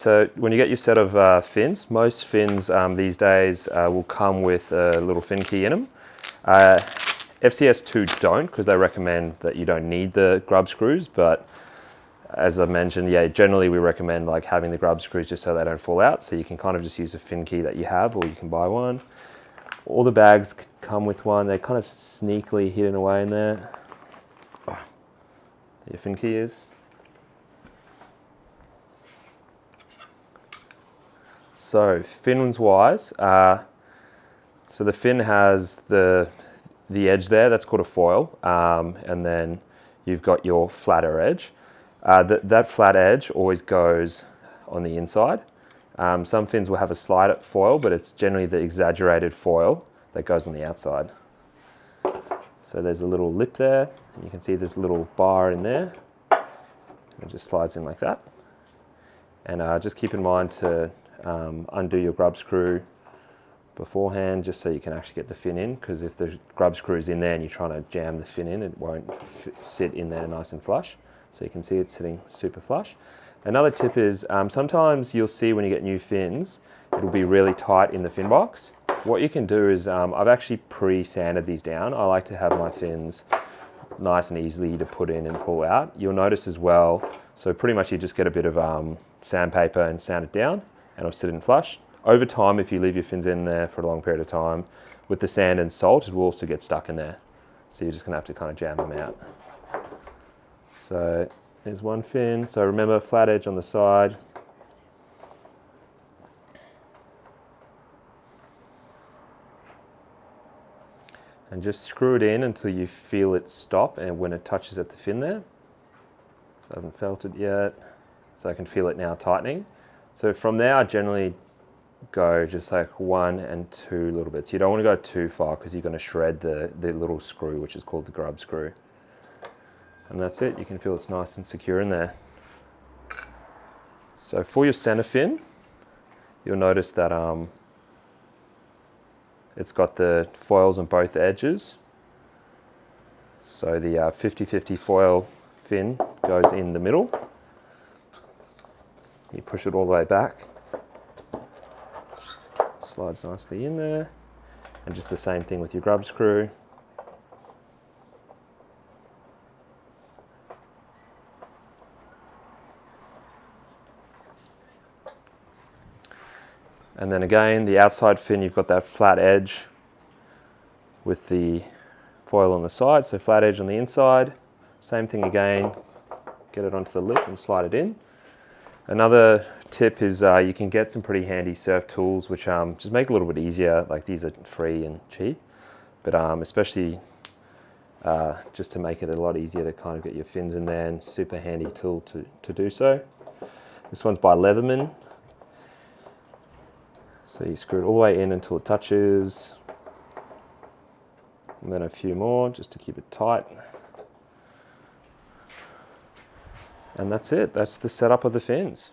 So when you get your set of fins, most fins these days will come with a little fin key in them. FCS2 don't, because they recommend that you don't need the grub screws, but as I mentioned, yeah, generally we recommend like having the grub screws just so they don't fall out. So you can kind of just use a fin key that you have, or you can buy one. All the bags come with one. They're kind of sneakily hidden away in there. Oh, your fin key is. So fins wise, so the fin has the edge there, that's called a foil, and then you've got your flatter edge. That flat edge always goes on the inside. Some fins will have a slight foil, but it's generally the exaggerated foil that goes on the outside. So there's a little lip there, and you can see there's a little bar in there. It just slides in like that. And just keep in mind to undo your grub screw beforehand, just so you can actually get the fin in, because if the grub screw is in there and you're trying to jam the fin in, it won't sit in there nice and flush. So you can see it's sitting super flush. Another tip is sometimes you'll see when you get new fins, it'll be really tight in the fin box. What you can do is, I've actually pre-sanded these down. I like to have my fins nice and easily to put in and pull out. You'll notice as well, so pretty much you just get a bit of sandpaper and sand it down, and it'll sit in flush. Over time, if you leave your fins in there for a long period of time, with the sand and salt, it will also get stuck in there. So you're just gonna have to kind of jam them out. So there's one fin. So remember, flat edge on the side. And just screw it in until you feel it stop, and when it touches at the fin there. So I haven't felt it yet. So I can feel it now tightening. So from there, I generally go just like 1 and 2 little bits. You don't want to go too far because you're going to shred the little screw, which is called the grub screw. And that's it. You can feel it's nice and secure in there. So for your center fin, you'll notice that it's got the foils on both edges. So the 50-50 foil fin goes in the middle. You push it all the way back. Slides nicely in there. And just the same thing with your grub screw. And then again, the outside fin, you've got that flat edge with the foil on the side, so flat edge on the inside. Same thing again, get it onto the lip and slide it in. Another tip is you can get some pretty handy surf tools which just make it a little bit easier. Like, these are free and cheap, but especially just to make it a lot easier to kind of get your fins in there, and super handy tool to do so. This one's by Leatherman. So you screw it all the way in until it touches, and then a few more just to keep it tight. And that's it. That's the setup of the fins.